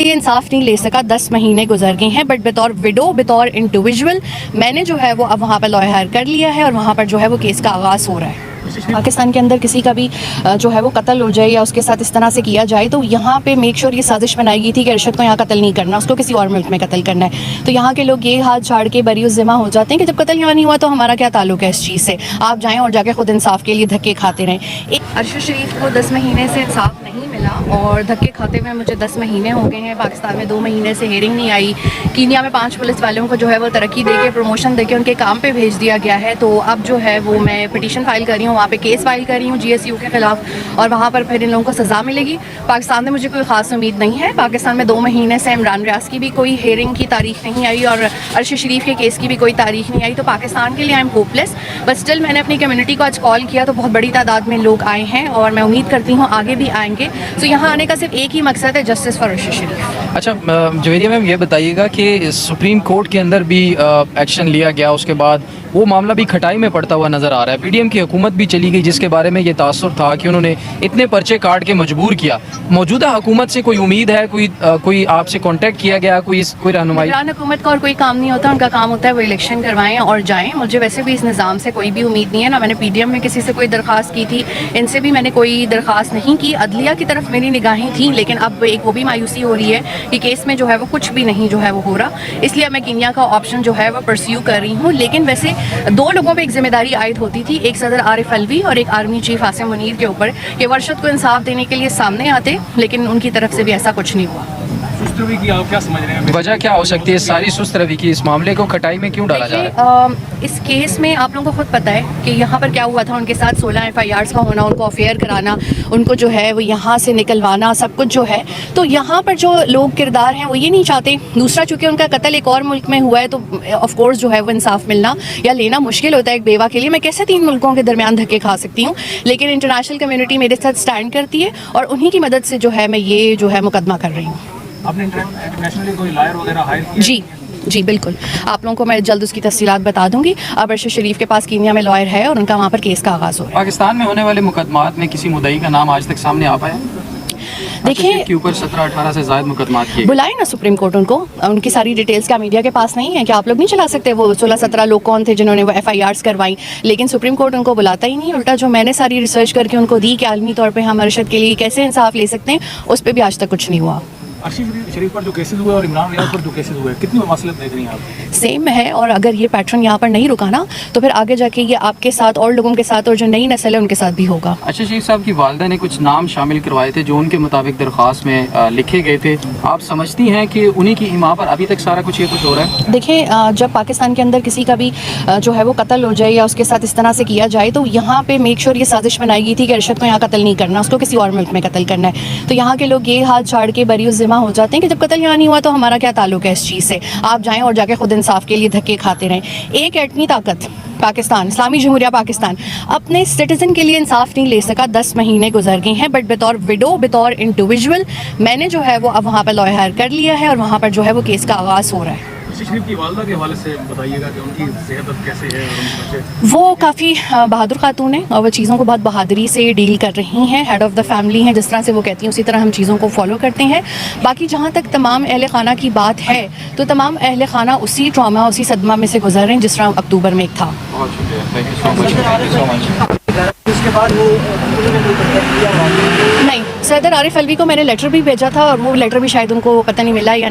ये इंसाफ नहीं ले सका, 10 महीने गुजर गए हैं, बट बतौर विडो, बतौर इंडिविजुअल मैंने जो है वो अब वहाँ पर लॉयर हायर कर लिया है और वहाँ पर जो है वो केस का आगाज़ हो रहा है। पाकिस्तान के अंदर किसी का भी जो है वो कत्ल हो जाए या उसके साथ इस तरह से किया जाए तो यहाँ पे मेक श्योर ये साजिश बनाई गई थी कि अरशद को यहाँ कत्ल नहीं करना, उसको किसी और मुल्क में कत्ल करना है। तो यहाँ के लोग ये हाथ छाड़ के बरी ज़िम्मा हो जाते हैं कि जब कत्ल यहाँ नहीं हुआ तो हमारा क्या ताल्लुक है इस चीज़ से, आप जाएँ और जाके खुद इंसाफ के लिए धक्के खाते रहें। अरशद शरीफ को 10 महीने से इंसाफ नहीं मिला और धक्के खाते हुए मुझे 10 महीने हो गए हैं। पाकिस्तान में 2 महीने से हेयरिंग नहीं आई। कीनिया में 5 पुलिस वालों को जो है वो तरक्की देके, प्रमोशन देके उनके काम पे भेज दिया गया है। तो अब जो है वो मैं पिटीशन फाइल कर रही हूँ, वहाँ पे केस फाइल कर रही हूँ GSU के खिलाफ और वहाँ पर फिर इन लोगों को सज़ा मिलेगी। पाकिस्तान में मुझे कोई ख़ास उम्मीद नहीं है। पाकिस्तान में 2 महीने से इमरान रियाज की भी कोई हेयरिंग की तारीख नहीं आई और अरशद शरीफ के केस की भी कोई तारीख नहीं आई। तो पाकिस्तान के लिए I am hopeless, but still मैंने अपनी कम्युनिटी को आज कॉल किया तो बहुत बड़ी तादाद में लोग आए हैं और मैं उम्मीद करती हूँ आगे भी आएंगे। तो यहाँ आने का सिर्फ एक ही मकसद है, जस्टिस फॉर अरशद शरीफ। अच्छा जवेरिया मैम, ये बताइएगा कि सुप्रीम कोर्ट के अंदर भी एक्शन लिया गया, उसके बाद वो मामला भी खटाई में पड़ता हुआ नज़र आ रहा है। PDM की हुकूमत भी चली गई जिसके बारे में ये तासुर था कि उन्होंने इतने पर्चे काट के मजबूर किया। मौजूदा हुकूमत से कोई उम्मीद है, कोई आपसे कांटेक्ट किया गया, कोई रहनुमाई? इमरान हुकूमत का और कोई काम नहीं होता, उनका काम होता है वो इलेक्शन करवाएं और जाएं। मुझे वैसे भी इस निज़ाम से कोई भी उम्मीद नहीं है, ना मैंने PDM में किसी से कोई दरख्वास्त की थी, इनसे भी मैंने कोई दरख्वास्त नहीं की। अदलिया की तरफ मेरी निगाहें थी, लेकिन अब एक वो भी मायूसी हो रही है कि केस में जो है वो कुछ भी नहीं जो है वो हो रहा, इसलिए मैं कीनिया का ऑप्शन जो है वो परस्यू कर रही हूँ। लेकिन वैसे 2 लोगों पे एक जिम्मेदारी आयद होती थी, एक सदर आरिफ अलवी और एक आर्मी चीफ आसिम मुनीर के ऊपर, कि वो अरशद को इंसाफ देने के लिए सामने आते, लेकिन उनकी तरफ से भी ऐसा कुछ नहीं हुआ। सुस्त रवि की आप क्या समझ रहे हैं? वजह क्या हो सकती है सारी सुस्त रवि की? इस मामले को खटाई में क्यों डाला जा रहा है? इस केस में आप लोगों को खुद पता है कि यहाँ पर क्या हुआ था। उनके साथ 16 FIRs का होना, उनको अफेयर कराना, उनको जो है वो यहाँ से निकलवाना, सब कुछ जो है। तो यहाँ पर जो लोग किरदार हैं वो ये नहीं चाहते। दूसरा, चूँकि उनका कत्ल एक और मुल्क में हुआ है तो ऑफ कोर्स जो है वो इंसाफ मिलना या लेना मुश्किल होता है एक बेवा के लिए। मैं कैसे 3 मुल्कों के दरमियान धक्के खा सकती हूँ? लेकिन इंटरनेशनल कम्युनिटी मेरे साथ स्टैंड करती है और उन्हीं की मदद से जो है मैं ये जो है मुकदमा कर रही हूँ। आपने इंटरनेशनली कोई लॉयर वगैरह हायर किया? जी बिल्कुल, आप लोगों को मैं जल्द उसकी तफसीलात बता दूंगी। अब अरशद शरीफ के पास कीनिया में लॉयर है और उनका वहाँ पर केस का आगाज़ हो रहा है। पाकिस्तान में होने वाले मुकदमात में किसी मुद्दई का नाम आज तक सामने आ पाया? देखिए के ऊपर 17-18 से ज़ायद मुकदमात किए, बुलाए ना सुप्रीम कोर्ट उनको, उनकी सारी डिटेल्स क्या मीडिया के पास नहीं है? क्या आप लोग नहीं चला सकते? वो 16-17 लोग कौन थे जिन्होंने वो FIRs करवाई? लेकिन सुप्रीम कोर्ट उनको बुलाता ही नहीं। उल्टा जो मैंने सारी रिसर्च करके उनको दी कि आलमी तौर पर हम अरशद के लिए कैसे इंसाफ ले सकते हैं, उस पर भी आज तक कुछ नहीं हुआ। अरशद शरीफ पर जो केसेस हुए और इमरान रियाज पर जो केसेस हुए, कितनी मसलत देख रही हैं आप? सेम है, और अगर ये पैटर्न यहाँ पर नहीं रुका ना तो फिर आगे जाके ये आपके साथ और लोगों के साथ और जो नई नस्ल है उनके साथ भी होगा। अच्छा, शरीफ साहब की वालदा ने कुछ नाम शामिल करवाए थे जो उनके मुताबिक दरख्वास्त में लिखे गए थे। आप समझती हैं कि उन्हीं की इमाम पर अभी तक सारा कुछ ये कुछ हो रहा है? देखिए, जब पाकिस्तान के अंदर किसी का भी जो है वो कत्ल हो जाए या उसके साथ इस तरह से किया जाए तो यहाँ पे मेक श्योर ये साजिश बनाई गई थी कि अरशद को यहाँ कत्ल नहीं करना, उसको किसी और मुल्क में कत्ल करना है। तो यहाँ के लोग ये हाथ छाड़ के बरी ज़िम्मा हो जाते हैं कि जब कत्ल यहाँ नहीं हुआ तो हमारा क्या ताल्लुक है इस चीज़ से, आप जाएँ और जाके खुद इंसाफ के लिए धक्के खाते रहें। एक एटमी ताकत पाकिस्तान, इस्लामी जमहूरिया पाकिस्तान, अपने सिटीज़न के लिए इंसाफ नहीं ले सका, 10 महीने गुजर गए हैं, बट बतौर विडो, बतौर इंडिविजुअल मैंने जो है वो अब वहाँ पर लॉयर हायर कर लिया है और वहाँ पर जो है वो केस का आगाज़ हो रहा है। शरीफ की वालदा के हवाले से बताइएगा कि उनकी सेहत कैसे है और उनके बच्चे? वो काफ़ी बहादुर खातून है और वो चीज़ों को बहुत बहादुरी से डील कर रही हैं। हेड ऑफ़ द फैमिली हैं, जिस तरह से वो कहती हैं उसी तरह हम चीज़ों को फॉलो करते हैं। बाकी जहाँ तक तमाम अहले खाना की बात है तो तमाम अहले खाना उसी ट्रॉमा, उसी सदमा में से गुजर रहे हैं जिस तरह अक्टूबर में एक था। बहुत शुक्रिया, थैंक यू सो मच। उसके बाद वो नहीं, सदर आरिफ अलवी को मैंने लेटर भी भेजा था और वो लेटर भी शायद उनको पता नहीं मिला या